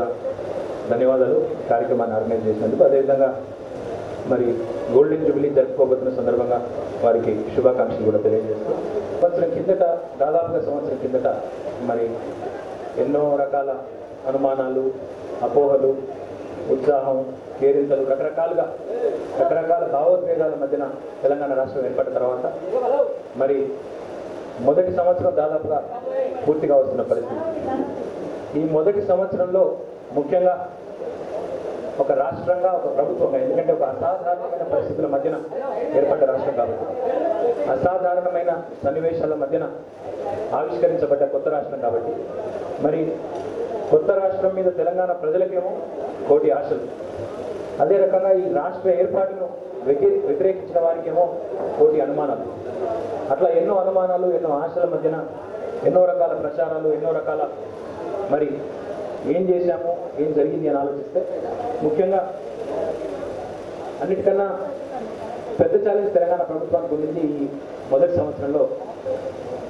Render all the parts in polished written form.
ముందుగా ధన్యవాదాలు కార్యక్రమాన్ని ఆర్గనైజ్ చేసినందుకు. అదేవిధంగా మరి గోల్డెన్ జూబిలీ జరుపుకోబోతున్న సందర్భంగా వారికి శుభాకాంక్షలు కూడా తెలియజేస్తూ, సంవత్సరం కిందట దాదాపుగా సంవత్సరం కిందట మరి ఎన్నో రకాల అనుమానాలు, అపోహలు, ఉత్సాహం, కేరింతలు, రకరకాల భావోద్వేగాల మధ్యన తెలంగాణ రాష్ట్రం ఏర్పడిన తర్వాత మరి మొదటి సంవత్సరం దాదాపుగా పూర్తిగా వస్తున్న పరిస్థితి. ఈ మొదటి సంవత్సరంలో ముఖ్యంగా ఒక రాష్ట్రంగా, ఒక ప్రభుత్వంగా, ఎందుకంటే ఒక అసాధారణమైన పరిస్థితుల మధ్యన ఏర్పడ్డ రాష్ట్రం కాబట్టి, అసాధారణమైన సన్నివేశాల మధ్యన ఆవిష్కరించబడ్డ కొత్త రాష్ట్రం కాబట్టి, మరి కొత్త రాష్ట్రం మీద తెలంగాణ ప్రజలకేమో కోటి ఆశలు, అదే రకంగా ఈ రాష్ట్ర ఏర్పాటును వ్యతిరేకించిన వారికేమో కోటి అనుమానాలు. అట్లా ఎన్నో అనుమానాలు, ఎన్నో ఆశల మధ్యన ఎన్నో రకాల ప్రచారాలు, ఎన్నో రకాల మరి ఏం చేశాము, ఏం జరిగింది అని ఆలోచిస్తే ముఖ్యంగా అన్నిటికన్నా పెద్ద ఛాలెంజ్ తెలంగాణ ప్రభుత్వానికి ఉండింది ఈ మొదటి సంవత్సరంలో.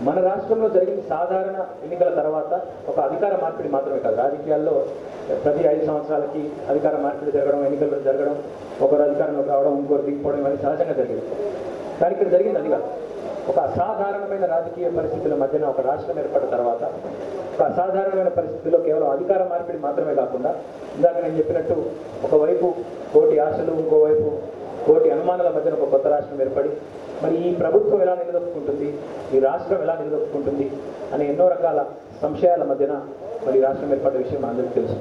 మన రాష్ట్రంలో జరిగిన సాధారణ ఎన్నికల తర్వాత ఒక అధికార మార్పిడి మాత్రమే కాదు. రాజకీయాల్లో ప్రతి 5 సంవత్సరాలకి అధికార మార్పిడి జరగడం, ఎన్నికలు జరగడం, ఒకరు అధికారంలోకి రావడం, ఇంకోరు దిగిపోవడం, ఇవన్నీ సహజంగా జరిగింది. కానీ ఇక్కడ జరిగింది అది కాదు. ఒక అసాధారణమైన రాజకీయ పరిస్థితుల మధ్యన ఒక రాష్ట్రం ఏర్పడిన తర్వాత ఒక అసాధారణమైన పరిస్థితుల్లో కేవలం అధికార మార్పిడి మాత్రమే కాకుండా, ఇందాక నేను చెప్పినట్టు ఒకవైపు కోటి ఆశలు, ఇంకోవైపు కోటి అనుమానాల మధ్యన ఒక కొత్త రాష్ట్రం ఏర్పడి మరి ఈ ప్రభుత్వం ఎలా నిలదొక్కుంటుంది, ఈ రాష్ట్రం ఎలా నిలదొక్కుంటుంది అనే ఎన్నో రకాల సంశయాల మధ్యన మరి రాష్ట్రం ఏర్పడ్డ విషయం మనందరికీ తెలుసు.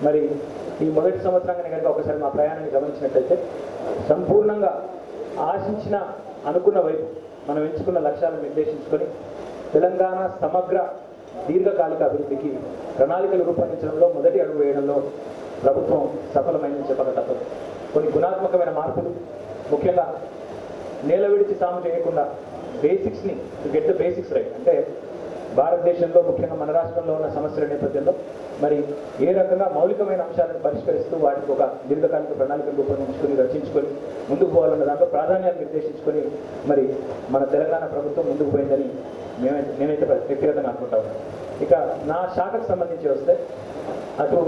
మరి ఈ మొదటి సంవత్సరంగానే కనుక ఒకసారి మా ప్రయాణాన్ని గమనించినట్లయితే సంపూర్ణంగా ఆశించిన, అనుకున్న వైపు మనం ఎంచుకున్న లక్ష్యాలను నిర్దేశించుకొని తెలంగాణ సమగ్ర దీర్ఘకాలిక అభివృద్ధికి ప్రణాళికలు రూపొందించడంలో మొదటి అడుగు వేయడంలో ప్రభుత్వం సఫలమైందని చెప్పక తప్పదు. కొన్ని గుణాత్మకమైన మార్పులు, ముఖ్యంగా నేల విడిచి సాము చేయకుండా బేసిక్స్ని గెట్ ద బేసిక్స్ రైట్, అంటే భారతదేశంలో ముఖ్యంగా మన రాష్ట్రంలో ఉన్న సమస్యల నేపథ్యంలో మరి ఏ రకంగా మౌలికమైన అంశాలను పరిష్కరిస్తూ వాటికి ఒక దీర్ఘకాలిక ప్రణాళికలు రూపొందించుకొని, రచించుకొని ముందుకు పోవాలన్న దాంట్లో ప్రాధాన్యాలు నిర్దేశించుకొని మరి మన తెలంగాణ ప్రభుత్వం ముందుకు పోయిందని నేనైతే వ్యక్తిగతంగా అనుకుంటా ఉన్నాను. ఇక నా శాఖకు సంబంధించి వస్తే అటు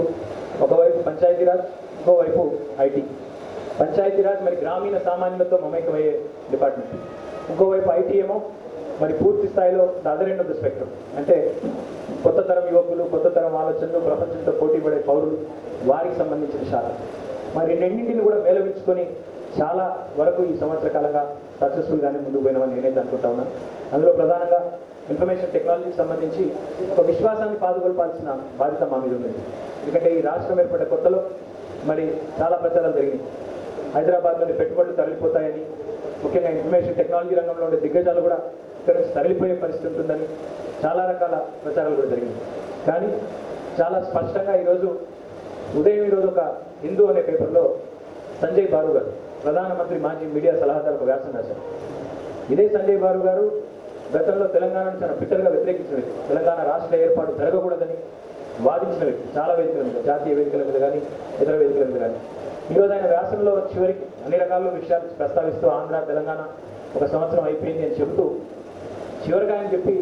ఒకవైపు పంచాయతీరాజ్, ఇంకోవైపు ఐటీ. పంచాయతీరాజ్ మరి గ్రామీణ సామాన్యులతో మమేకమయ్యే డిపార్ట్మెంట్, ఇంకోవైపు ఐటీ ఏమో మరి పూర్తి స్థాయిలో the other end of the spectrum, అంటే కొత్త తరం యువకులు, కొత్త తరం ఆలోచనలు, ప్రపంచంతో పోటీ పడే పౌరులు, వారికి సంబంధించిన శాఖ. మరి రెండింటిని కూడా మేళవించుకొని చాలా వరకు ఈ సంవత్సర కాలంగా సక్సెస్ఫుల్గానే ముందుకు పోయినామని నేనైతే అనుకుంటా ఉన్నాను. అందులో ప్రధానంగా ఇన్ఫర్మేషన్ టెక్నాలజీకి సంబంధించి ఒక విశ్వాసాన్ని పాదుకొల్పాల్సిన బాధ్యత మా మీద ఉంది. ఎందుకంటే ఈ రాష్ట్రం ఏర్పడ్డ కొత్తలో మరి చాలా ప్రచారాలు జరిగినాయి. హైదరాబాద్లోని పెట్టుబడులు తరలిపోతాయని, ముఖ్యంగా ఇన్ఫర్మేషన్ టెక్నాలజీ రంగంలో ఉండే దిగ్గజాలు కూడా ఇక్కడ నుంచి తరలిపోయే పరిస్థితి ఉంటుందని చాలా రకాల ప్రచారాలు కూడా జరిగింది. కానీ చాలా స్పష్టంగా ఈరోజు ఒక హిందూ అనే పేపర్లో సంజయ్ బారు గారు, ప్రధానమంత్రి మాజీ మీడియా సలహాదారు, ఒక వ్యాసం రాశారు. ఇదే సంజయ్ బారు గారు గతంలో తెలంగాణను చాలా బిట్టర్గా వ్యతిరేకించిన వ్యక్తి, తెలంగాణ రాష్ట్ర ఏర్పాటు జరగకూడదని వాదించిన వ్యక్తి చాలా వేదికల మీద, జాతీయ వేదికల మీద కానీ ఇతర వేదికల మీద కానీ. ఈరోజు ఆయన వ్యాసంలో చివరికి అన్ని రకాల విషయాలు ప్రస్తావిస్తూ ఆంధ్ర, తెలంగాణ ఒక సంవత్సరం అయిపోయింది అని చెబుతూ చివరిగా ఆయన చెప్పి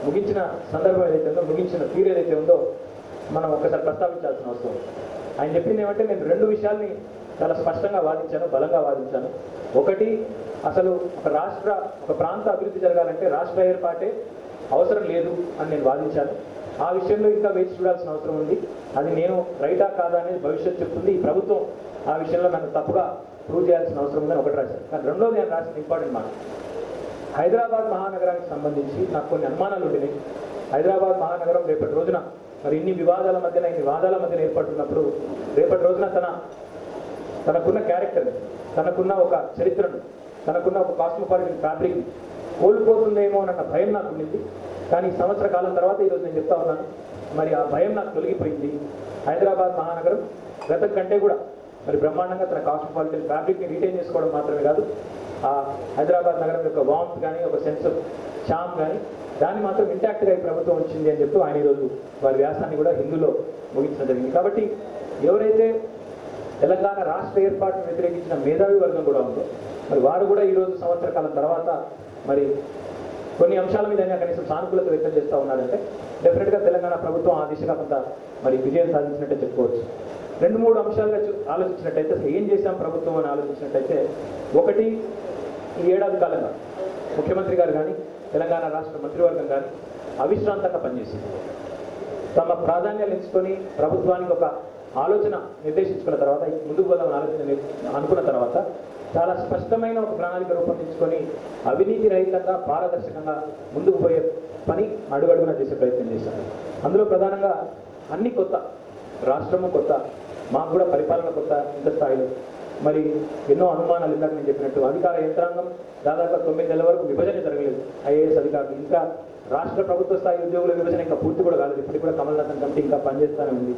ముగించిన సందర్భం ఏదైతే ఉందో, ముగించిన తీరు ఏదైతే ఉందో మనం ఒక్కసారి ప్రస్తావించాల్సిన అవసరం. ఆయన చెప్పింది ఏమంటే, నేను 2 విషయాల్ని చాలా స్పష్టంగా వాదించాను, బలంగా వాదించాను. ఒకటి, అసలు ఒక ప్రాంత అభివృద్ధి జరగాలంటే రాష్ట్ర ఏర్పాటే అవసరం లేదు అని నేను వాదించాను. ఆ విషయంలో ఇంకా వేచి చూడాల్సిన అవసరం ఉంది. అది నేను రైటా కాదా అనేది భవిష్యత్తు చెప్తుంది. ఈ ప్రభుత్వం ఆ విషయంలో నన్ను తప్పుగా ప్రూవ్ చేయాల్సిన అవసరం ఉందని ఒకటి రాశాను. కానీ రెండోది నేను రాసిన ఇంపార్టెంట్ మాట, హైదరాబాద్ మహానగరానికి సంబంధించి నాకు కొన్ని అనుమానాలు ఉండినాయి. హైదరాబాద్ మహానగరం రేపటి రోజున మరి ఇన్ని వాదాల మధ్యన ఏర్పడుతున్నప్పుడు రేపటి రోజున తనకున్న క్యారెక్టర్, తనకున్న ఒక చరిత్రను, తనకున్న ఒక కాస్మోపాలిటన్ ఫ్యాబ్రిక్ కోల్పోతుందేమో అన్న భయం నాకు ఉండింది. కానీ సంవత్సర కాలం తర్వాత ఈరోజు నేను చెప్తా ఉన్నాను, మరి ఆ భయం నాకు తొలగిపోయింది. హైదరాబాద్ మహానగరం గతం కంటే కూడా మరి బ్రహ్మాండంగా తన కాస్మోపాలిటన్ ఫ్యాబ్రిక్ని రీటైన్ చేసుకోవడం మాత్రమే కాదు, ఆ హైదరాబాద్ నగరం యొక్క వార్మ్త్ కానీ, ఒక సెన్స్ ఆఫ్ చామ్ కానీ, దాన్ని మాత్రం ఇంటాక్ట్గా ఈ ప్రభుత్వం వచ్చింది అని చెప్తూ ఆయన ఈరోజు వారి వ్యాసాన్ని కూడా హిందీలో ముగించడం జరిగింది. కాబట్టి ఎవరైతే తెలంగాణ రాష్ట్ర ఏర్పాటును వ్యతిరేకించిన మేధావి వర్గం కూడా ఉందో మరి వారు కూడా ఈరోజు సంవత్సర కాలం తర్వాత మరి కొన్ని అంశాల మీద కనీసం సానుకూలత వ్యక్తం చేస్తూ ఉన్నారంటే డెఫినెట్గా తెలంగాణ ప్రభుత్వం ఆ దిశగా కొంత మరి విజయం సాధించినట్టే చెప్పుకోవచ్చు. 2-3 అంశాలుగా ఆలోచించినట్టయితే అసలు ఏం చేశాం ప్రభుత్వం అని ఆలోచించినట్టయితే, ఒకటి, ఈ ఏడాది కాలంగా ముఖ్యమంత్రి గారు కానీ తెలంగాణ రాష్ట్ర మంత్రివర్గం కానీ అవిశ్రాంతంగా పనిచేసింది. తమ ప్రాధాన్యాలు ఎంచుకొని ప్రభుత్వానికి ఒక ఆలోచన నిర్దేశించుకున్న తర్వాత, ముందుకు పోదామని ఆలోచన అనుకున్న తర్వాత చాలా స్పష్టమైన ఒక ప్రణాళిక రూపొందించుకొని అవినీతి రహితంగా పారదర్శకంగా ముందుకు పోయే పని అడుగడుగునా చేసే ప్రయత్నం చేశారు. అందులో ప్రధానంగా అన్ని కొత్త, రాష్ట్రము కొత్త, మాకు కూడా పరిపాలన కొత్త, ఇంత స్థాయిలో మరి ఎన్నో అనుమానాలు. ఇందాక నేను చెప్పినట్టు అధికార యంత్రాంగం దాదాపు 9 నెలల వరకు విభజన జరగలేదు. ఐఏఎస్ అధికారులు ఇంకా రాష్ట్ర ప్రభుత్వ స్థాయి ఉద్యోగుల విభజన ఇంకా పూర్తి కూడా కాలేదు. ఇప్పటికి కూడా కమల్నాథన్ కమిటీ ఇంకా పనిచేస్తూనే ఉంది.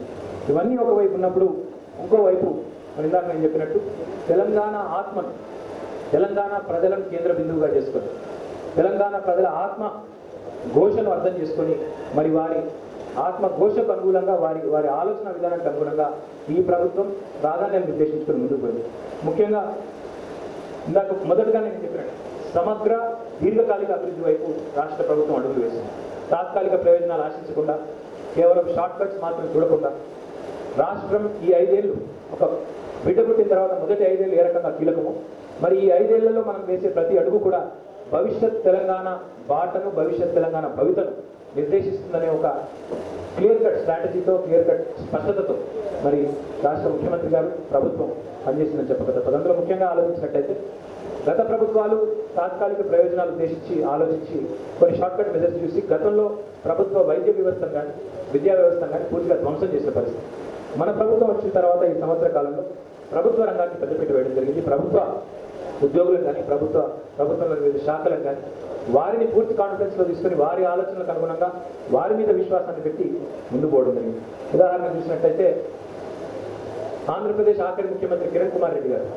ఇవన్నీ ఒకవైపు ఉన్నప్పుడు, ఇంకోవైపు ఇందాక నేను చెప్పినట్టు తెలంగాణ ఆత్మను, తెలంగాణ ప్రజలను కేంద్ర బిందువుగా చేసుకొని, తెలంగాణ ప్రజల ఆత్మ ఘోషను అర్థం చేసుకొని, మరి వారి ఆత్మ ఘోషకు అనుగుణంగా వారి ఆలోచన విధానానికి అనుగుణంగా ఈ ప్రభుత్వం ప్రాధాన్యాన్ని నిర్దేశించుకొని ముందుకు పోయింది. ముఖ్యంగా ఇందాక మొదటగా నేను చెప్పినట్టు సమగ్ర దీర్ఘకాలిక అభివృద్ధి వైపు రాష్ట్ర ప్రభుత్వం అడుగులు వేసింది. తాత్కాలిక ప్రయోజనాలు ఆశించకుండా, కేవలం షార్ట్ కట్స్ మాత్రం చూడకుండా రాష్ట్రం ఈ 5 ఏళ్ళు, ఒక బిడ్డ పుట్టిన తర్వాత మొదటి 5 ఏళ్ళు ఏ రకంగా కీలకమో, మరి ఈ 5 ఏళ్లలో మనం వేసే ప్రతి అడుగు కూడా భవిష్యత్ తెలంగాణ బాటను, భవిష్యత్ తెలంగాణ భవితను నిర్దేశిస్తుందనే ఒక క్లియర్ కట్ స్ట్రాటజీతో, క్లియర్ కట్ స్పష్టతతో మరి రాష్ట్ర ముఖ్యమంత్రి గారు ప్రభుత్వం పనిచేసిందని చెప్పగలుగుతారు. అందులో ముఖ్యంగా ఆలోచించినట్టయితే గత ప్రభుత్వాలు తాత్కాలిక ప్రయోజనాలు ఉద్దేశించి ఆలోచించి కొన్ని షార్ట్కట్ మెజర్స్ చూసి గతంలో ప్రభుత్వ వైద్య వ్యవస్థను కానీ విద్యా వ్యవస్థను కానీ పూర్తిగా ధ్వంసం చేసిన పరిస్థితి. మన ప్రభుత్వం వచ్చిన తర్వాత ఈ సంవత్సర కాలంలో ప్రభుత్వ రంగానికి పెద్దపీట వేయడం జరిగింది. ప్రభుత్వ ఉద్యోగులను కానీ ప్రభుత్వంలో వివిధ శాఖలను కానీ వారిని పూర్తి కాన్ఫిడెన్స్లో తీసుకొని వారి ఆలోచనలకు అనుగుణంగా వారి మీద విశ్వాసాన్ని పెట్టి ముందు పోవడం జరిగింది. ఉదాహరణ చూసినట్టయితే ఆంధ్రప్రదేశ్ ఆఖరి ముఖ్యమంత్రి కిరణ్ కుమార్ రెడ్డి గారు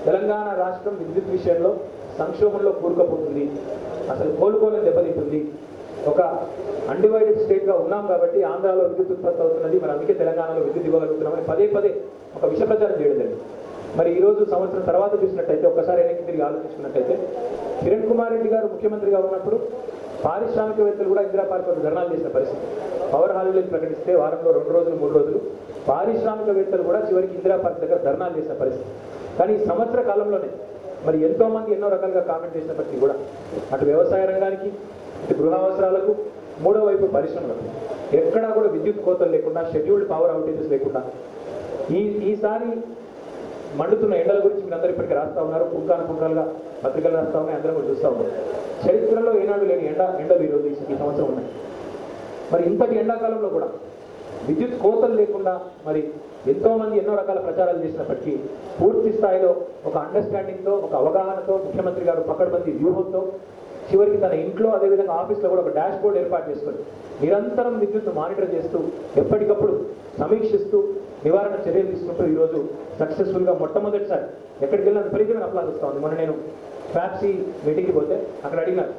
తెలంగాణ రాష్ట్రం విద్యుత్ విషయంలో సంక్షోభంలో కూరుకుపోతుంది, అసలు కోలుకోలేని దెబ్బతింటుంది, ఒక అన్డివైడెడ్ స్టేట్గా ఉన్నాం కాబట్టి ఆంధ్రాలో విద్యుత్ ఉత్పత్తి అవుతున్నది, మరి అందుకే తెలంగాణలో విద్యుత్ ఇవ్వగలుగుతున్నామని పదే ఒక విష ప్రచారం చేయడం జరిగింది. మరి ఈరోజు సంవత్సరం తర్వాత చూసినట్టయితే ఒక్కసారి వెనక్కి తిరిగి ఆలోచించుకున్నట్టయితే కిరణ్ కుమార్ రెడ్డి గారు ముఖ్యమంత్రిగా ఉన్నప్పుడు పారిశ్రామికవేత్తలు కూడా ఇందిరా పార్క్ వద్ద ధర్నాలు చేసిన పరిస్థితి. పవర్ హాలిడేలు ప్రకటిస్తే వారంలో 2 రోజులు 3 రోజులు పారిశ్రామికవేత్తలు కూడా చివరికి ఇందిరా పార్క్ దగ్గర ధర్నాలు చేసిన పరిస్థితి. కానీ ఈ సంవత్సర కాలంలోనే మరి ఎంతోమంది ఎన్నో రకాలుగా కామెంట్ చేసినప్పటికీ కూడా అటు వ్యవసాయ రంగానికి, ఇటు గృహ అవసరాలకు, మూడో వైపు పరిశ్రమలకు ఎక్కడా కూడా విద్యుత్ కోతలు లేకుండా, షెడ్యూల్డ్ పవర్ అవుటేజెస్ లేకుండా ఈసారి మండుతున్న ఎండల గురించి మీరు అందరూ ఇప్పటికీ రాస్తూ ఉన్నారు, పుంకాలుగా పత్రికలు రాస్తూ ఉన్నాయి, అందరం కూడా చూస్తూ ఉన్నారు. చరిత్రలో ఏనాడు లేని ఎండలు ఈరోజు ఈ సంవత్సరం ఉన్నాయి. మరి ఇంతటి ఎండాకాలంలో కూడా విద్యుత్ కోతలు లేకుండా మరి ఎంతోమంది ఎన్నో రకాల ప్రచారాలు చేసినప్పటికీ పూర్తి స్థాయిలో ఒక అండర్స్టాండింగ్తో, ఒక అవగాహనతో ముఖ్యమంత్రి గారు పకడ్బందీ వ్యూహంతో చివరికి తన ఇంట్లో అదేవిధంగా ఆఫీస్లో కూడా ఒక డాష్ బోర్డ్ ఏర్పాటు చేసుకొని నిరంతరం విద్యుత్ను మానిటర్ చేస్తూ ఎప్పటికప్పుడు సమీక్షిస్తూ నివారణ చర్యలు తీసుకుంటూ ఈరోజు సక్సెస్ఫుల్గా మొట్టమొదటిసారి ఎక్కడికి వెళ్ళినా విపరీతమైన అప్లాస్ వస్తూ ఉంది. మొన్న నేను ఫ్యాప్సీ మీటింగ్కి పోతే అక్కడ అడిగినారు,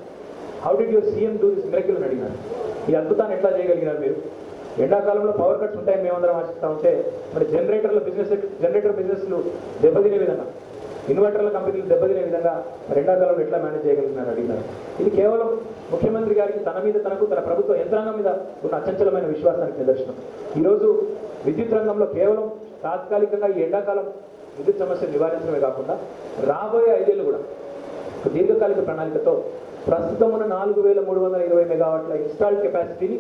how did your CM do this miracle అని అడిగినారు. ఈ అద్భుతాన్ని ఎట్లా చేయగలిగినారు మీరు? ఎండాకాలంలో పవర్ కట్స్ ఉంటాయని మేమందరం ఆశిస్తూ ఉంటే మరి జనరేటర్ బిజినెస్లు దెబ్బతినే విధంగా, ఇన్వర్టర్ల కంపెనీలు దెబ్బతినే విధంగా ఎండాకాలంలో ఎట్లా మేనేజ్ చేయగలిగినారు అడిగినారు. ఇది కేవలం ముఖ్యమంత్రి గారికి తన మీద, తనకు, తన ప్రభుత్వ యంత్రాంగం మీద ఉన్న అచంచలమైన విశ్వాసానికి నిదర్శనం. ఈరోజు విద్యుత్ రంగంలో కేవలం తాత్కాలికంగా ఈ ఎండాకాలం విద్యుత్ సమస్యను నివారించడమే కాకుండా రాబోయే 5 ఏళ్ళు కూడా దీర్ఘకాలిక ప్రణాళికతో ప్రస్తుతం ఉన్న 4320 మెగావాట్ల ఇన్స్టాల్డ్ కెపాసిటీని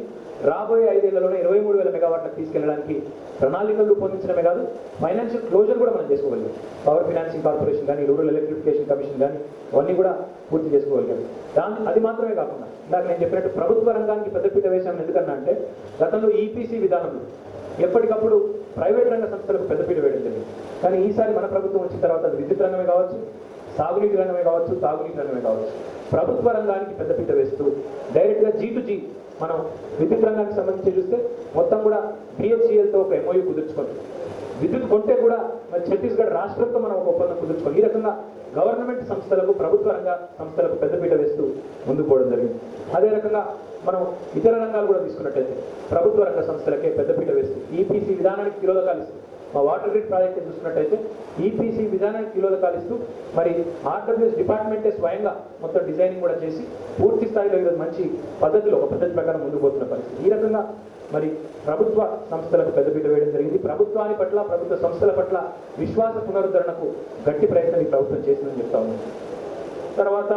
రాబోయే 5 ఏళ్లలోనే 23,000 మెగావాట్లకు తీసుకెళ్లడానికి ప్రణాళికలు రూపొందించడమే కాదు, ఫైనాన్షియల్ క్లోజర్ కూడా మనం చేసుకోగలిగాం. పవర్ ఫైనాన్సింగ్ కార్పొరేషన్ కానీ, రూరల్ ఎలక్ట్రిఫికేషన్ కమిషన్ కానీ అవన్నీ కూడా పూర్తి చేసుకోగలిగాం. అది మాత్రమే కాకుండా ఇందాక నేను చెప్పినట్టు ప్రభుత్వ రంగానికి పెద్దపీట వేశామని ఎందుకన్నా అంటే గతంలో ఈపీసీ విధానంలో ఎప్పటికప్పుడు ప్రైవేట్ రంగ సంస్థలకు పెద్దపీట వేయడం జరిగింది. కానీ ఈసారి మన ప్రభుత్వం వచ్చిన తర్వాత అది విద్యుత్ రంగమే కావచ్చు, సాగునీటి రంగమే కావచ్చు, తాగునీటి రంగమే కావచ్చు, ప్రభుత్వ రంగానికి పెద్దపీట వేస్తూ డైరెక్ట్గా G2G మనం విద్యుత్ రంగానికి సంబంధించి చూస్తే మొత్తం కూడా BHELతో ఒక MOU కుదుర్చుకొని విద్యుత్ కొంటే కూడా మరి ఛత్తీస్గఢ్ రాష్ట్రంతో మనం ఒక ఒప్పందం కుదుర్చుకొని ఈ రకంగా గవర్నమెంట్ సంస్థలకు, ప్రభుత్వ రంగ సంస్థలకు పెద్దపీట వేస్తూ ముందుకు పోవడం జరిగింది. అదే రకంగా మనం ఇతర రంగాలు కూడా తీసుకున్నట్టయితే ప్రభుత్వ రంగ సంస్థలకే పెద్దపీట వేస్తూ ఈపీసీ విధానానికి తిరోధకాలు ఇస్తూ మా వాటర్ గ్రిడ్ ప్రాజెక్ట్ చూసుకున్నట్టయితే ఈపీసీ విధానానికి కిలోదకాలు ఇస్తూ మరి ఆర్డబ్ల్యూఎస్ డిపార్ట్మెంటే స్వయంగా మొత్తం డిజైనింగ్ కూడా చేసి పూర్తి స్థాయిలో ఈరోజు మంచి పద్ధతిలో ఒక పద్ధతి ప్రకారం ముందుకు పోతున్న పరిస్థితి. ఈ రకంగా మరి ప్రభుత్వ సంస్థలకు పెద్దపీట వేయడం జరిగింది. ప్రభుత్వాన్ని పట్ల ప్రభుత్వ సంస్థల పట్ల విశ్వాస పునరుద్ధరణకు గట్టి ప్రయత్నం ఈ ప్రభుత్వం చేసిందని చెప్తా ఉన్నాం. తర్వాత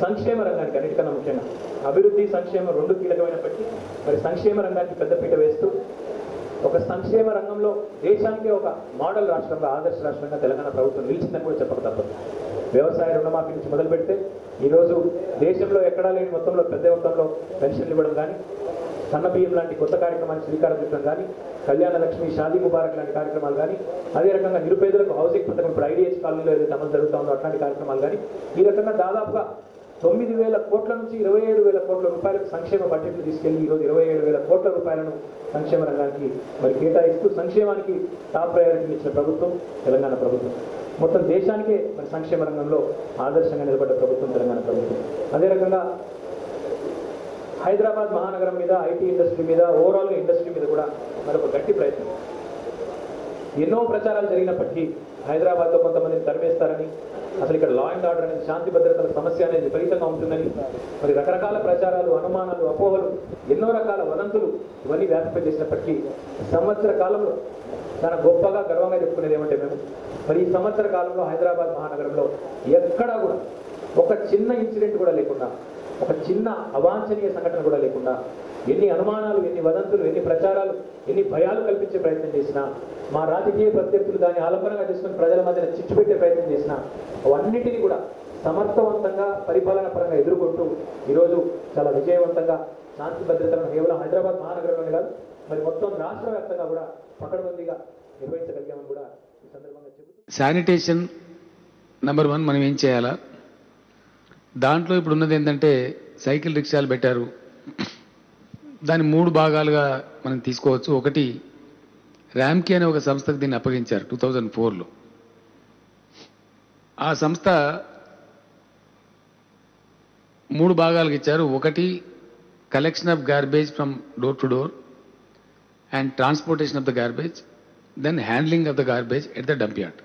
సంక్షేమ రంగానికి అన్నిటికన్నా ముఖ్యంగా అభివృద్ధి సంక్షేమం రెండు కీలకమైనప్పటికీ మరి సంక్షేమ రంగానికి పెద్దపీట వేస్తూ ఒక సంక్షేమ రంగంలో దేశానికే ఒక మోడల్ రాష్ట్రంగా ఆదర్శ రాష్ట్రంగా తెలంగాణ ప్రభుత్వం నిలిచిందని కూడా చెప్పక తప్పదు. వ్యవసాయ రుణమాఫీ నుంచి మొదలు పెడితే ఈరోజు దేశంలో ఎక్కడా లేని మొత్తంలో పెద్ద మొత్తంలో పెన్షన్లు ఇవ్వడం కానీ, సన్న బియ్యం లాంటి కొత్త కార్యక్రమాన్ని శ్రీకారం చుట్టడం కానీ, కళ్యాణ లక్ష్మి, షాదీ ముబారక్ లాంటి కార్యక్రమాలు కానీ, అదే రకంగా నిరుపేదలకు హౌసింగ్ పథకం ఇప్పుడు ఐడిఎస్ కాలనీలో ఏదైతే అమలు జరుగుతూ ఉందో అట్లాంటి కార్యక్రమాలు కానీ, ఈ రకంగా దాదాపుగా 9,000 కోట్ల నుంచి 27,000 కోట్ల రూపాయలకు సంక్షేమ బడ్జెట్లు తీసుకెళ్లి ఈరోజు 27,000 కోట్ల రూపాయలను సంక్షేమ రంగానికి మరి కేటాయిస్తూ సంక్షేమానికి టాప్ ప్రయారిటీ ఇచ్చిన ప్రభుత్వం తెలంగాణ ప్రభుత్వం. మొత్తం దేశానికే మరి సంక్షేమ రంగంలో ఆదర్శంగా నిలబడ్డ ప్రభుత్వం తెలంగాణ ప్రభుత్వం. అదే రకంగా హైదరాబాద్ మహానగరం మీద, ఐటీ ఇండస్ట్రీ మీద, ఓవరాల్గా ఇండస్ట్రీ మీద కూడా మరొక గట్టి ప్రయత్నం. ఎన్నో ప్రచారాలు జరిగినప్పటికీ హైదరాబాద్లో కొంతమందిని తరిమేస్తారని, అసలు ఇక్కడ లా అండ్ ఆర్డర్ అనేది, శాంతి భద్రతల సమస్య అనేది విపరీతంగా ఉంటుందని మరి రకరకాల ప్రచారాలు, అనుమానాలు, అపోహలు, ఎన్నో రకాల వదంతులు ఇవన్నీ వ్యాపింపజేసినప్పటికీ సంవత్సర కాలంలో చాలా గొప్పగా గర్వంగా చెప్పుకునేది ఏమంటే మేము మరి ఈ సంవత్సర కాలంలో హైదరాబాద్ మహానగరంలో ఎక్కడా కూడా ఒక చిన్న ఇన్సిడెంట్ కూడా లేకుండా, ఒక చిన్న అవాంఛనీయ సంఘటన కూడా లేకుండా, ఎన్ని అనుమానాలు, ఎన్ని వదంతులు, ఎన్ని ప్రచారాలు, ఎన్ని భయాలు కల్పించే ప్రయత్నం చేసినా, మా రాజకీయ ప్రత్యర్థులు దాన్ని ఆలంబనగా చేసుకుని ప్రజల మధ్యన చిచ్చు పెట్టే ప్రయత్నం చేసినా అవన్నిటినీ కూడా సమర్థవంతంగా పరిపాలన పరంగా ఎదుర్కొంటూ ఈరోజు చాలా విజయవంతంగా శాంతి భద్రతలను కేవలం హైదరాబాద్ మహానగరంలోనే కాదు మరి మొత్తం రాష్ట్ర వ్యాప్తంగా కూడా పకడ్బందీగా నిర్వహించగలిగామని కూడా ఈ సందర్భంగా చెబుతూ, శానిటేషన్ నెంబర్ 1 మనం ఏం చేయాలా? దాంట్లో ఇప్పుడు ఉన్నది ఏంటంటే సైకిల్ రిక్షాలు పెట్టారు. దాన్ని 3 భాగాలుగా మనం తీసుకోవచ్చు. ఒకటి ర్యామ్కి అనే ఒక సంస్థకు దీన్ని అప్పగించారు 2004లో. ఆ సంస్థ 3 భాగాలకు ఇచ్చారు. ఒకటి collection of garbage from door to door and transportation of the garbage, then handling of the garbage at the dump yard.